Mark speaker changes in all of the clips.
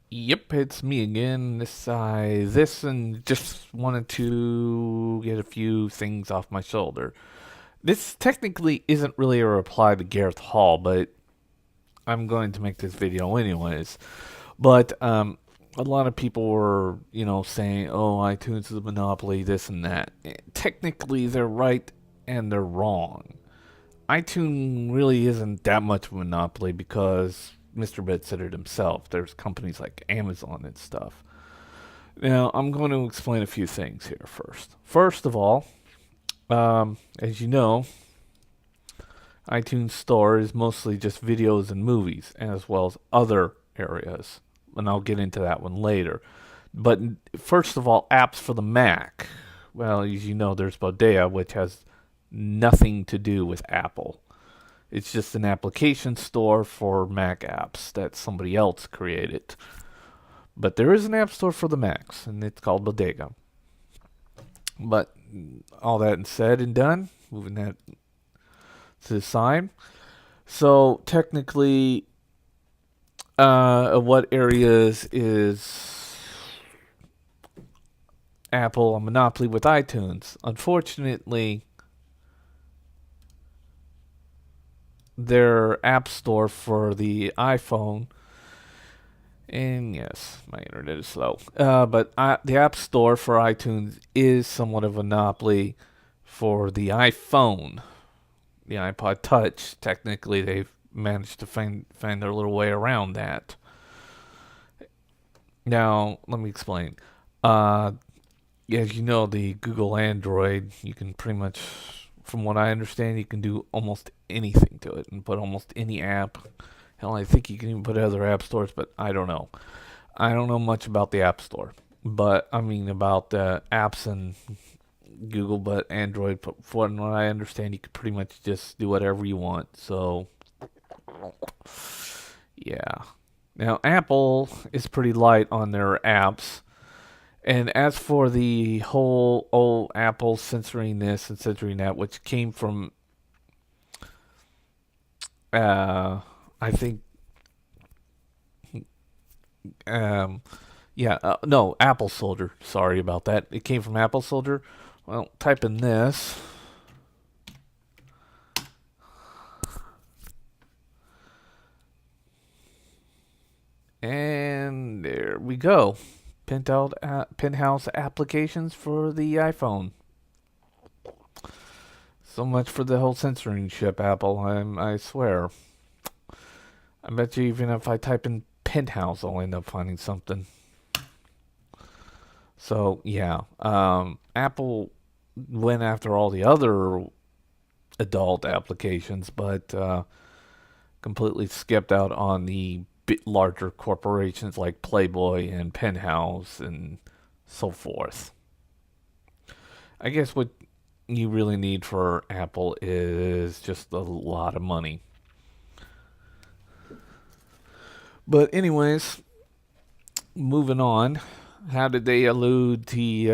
Speaker 1: Yep, it's me again. This, and just wanted to get a few things off my shoulder. This technically isn't really a reply to Gareth Hall, but I'm going to make this video anyways. But a lot of people were, saying, "Oh, iTunes is a monopoly, this and that." Technically, they're right and they're wrong. iTunes really isn't that much of a monopoly because Mr. Bed said it himself. There's companies like Amazon and stuff. Now, I'm going to explain a few things here first. First of all, as you know, iTunes Store is mostly just videos and movies, as well as other areas. And I'll get into that one later. But first of all, apps for the Mac. Well, as you know, there's Bodea, which has nothing to do with Apple. It's just an application store for Mac apps that somebody else created. But there is an app store for the Macs, and it's called Bodega. But all that said and done, moving that to the side. So technically, what areas is Apple a monopoly with iTunes? Unfortunately, their app store for the iPhone. And yes, my internet is slow. But the App Store for iTunes is somewhat of a monopoly for the iPhone. The iPod Touch, technically, they've managed to find their little way around that. Now, let me explain. Uh, as you know, the Google Android, you can pretty much, from what I understand, you can do almost anything to it and put almost any app. Hell, I think you can even put other app stores, but I don't know. I don't know much about the App Store, but I mean about apps and Google, but Android. But from what I understand, you can pretty much just do whatever you want. So, yeah. Now, Apple is pretty light on their apps. And as for the whole, Apple censoring this and censoring that, which came from, I think, um, yeah, no, Apple Soldier. Sorry about that. It came from Apple Soldier. Well, type in this. And there we go. Penthouse applications for the iPhone. So much for the whole censoring ship, Apple. I swear. I bet you even if I type in Penthouse, I'll end up finding something. So yeah, Apple went after all the other adult applications, but completely skipped out on the bit larger corporations like Playboy and Penthouse and so forth. I guess what you really need for Apple is just a lot of money. But anyways, moving on. How did they elude the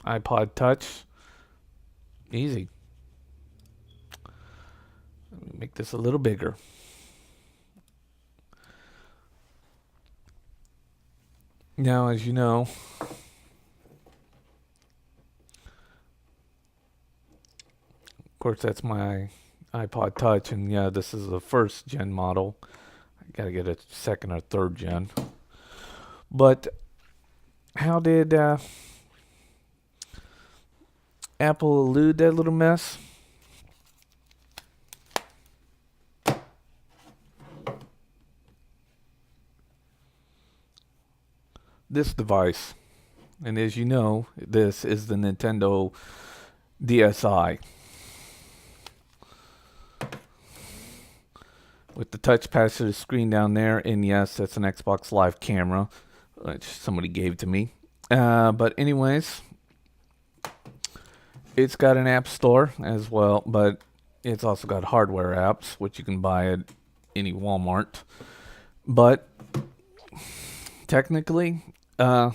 Speaker 1: iPod Touch? Easy. Let me make this a little bigger. Now, as you know, of course, that's my iPod Touch, and yeah, this is the first gen model. I gotta get a second or third gen. But how did Apple elude that little mess? This device. And as you know, this is the Nintendo DSi. With the touchpad to the screen down there, and yes, that's an Xbox Live camera, which somebody gave to me. But anyways, it's got an app store as well, but it's also got hardware apps, which you can buy at any Walmart. But technically, ever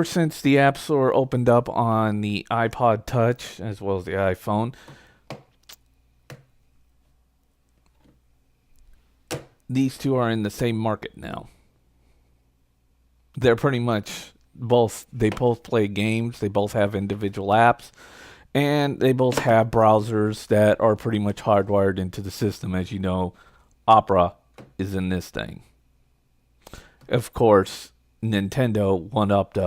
Speaker 1: since the App Store opened up on the iPod Touch as well as the iPhone, these two are in the same market now. They're pretty much both, they both play games, they both have individual apps, and they both have browsers that are pretty much hardwired into the system. As you know, Opera is in this thing. Of course, Nintendo one-upped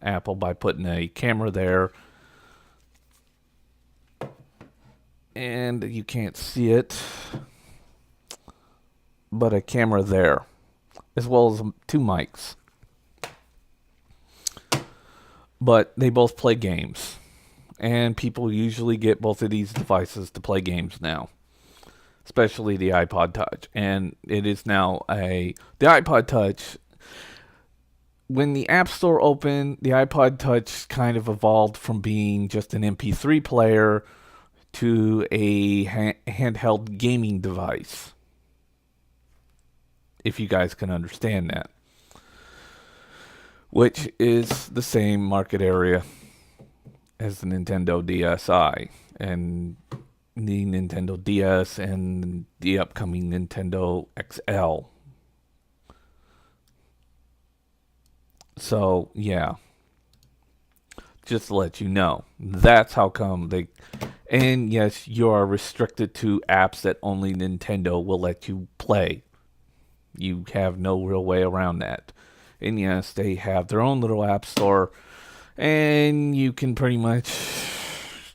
Speaker 1: Apple by putting a camera there. And you can't see it, but a camera there, as well as 2 mics. But they both play games, and people usually get both of these devices to play games now, especially the iPod Touch. And it is now the iPod Touch. When the App Store opened, the iPod Touch kind of evolved from being just an MP3 player to a handheld gaming device, if you guys can understand that, which is the same market area as the Nintendo DSi and the Nintendo DS and the upcoming Nintendo XL. So yeah, just to let you know, that's how come they. And yes, you are restricted to apps that only Nintendo will let you play. You have no real way around that. And yes, they have their own little app store, and you can pretty much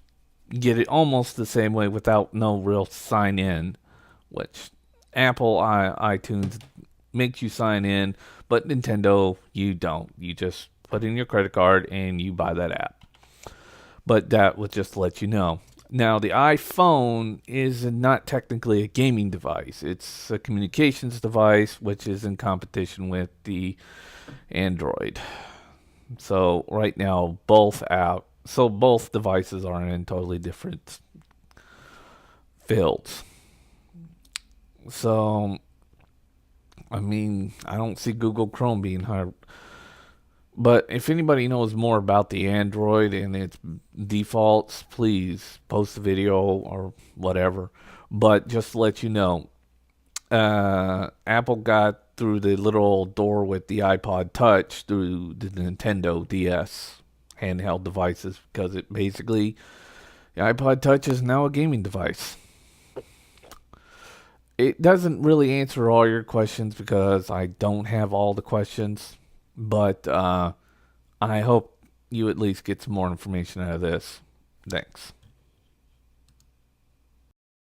Speaker 1: get it almost the same way without no real sign in, which Apple iTunes makes you sign in, but Nintendo, you don't. You just put in your credit card and you buy that app. But that was just to let you know. Now, the iPhone is not technically a gaming device. It's a communications device, which is in competition with the Android. So right now, both devices are in totally different fields. So, I mean, I don't see Google Chrome being hard. But if anybody knows more about the Android and its defaults, please post a video or whatever. But just to let you know, Apple got through the little door with the iPod Touch through the Nintendo DS handheld devices, because it basically, the iPod Touch is now a gaming device. It doesn't really answer all your questions because I don't have all the questions. But I hope you at least get some more information out of this. Thanks.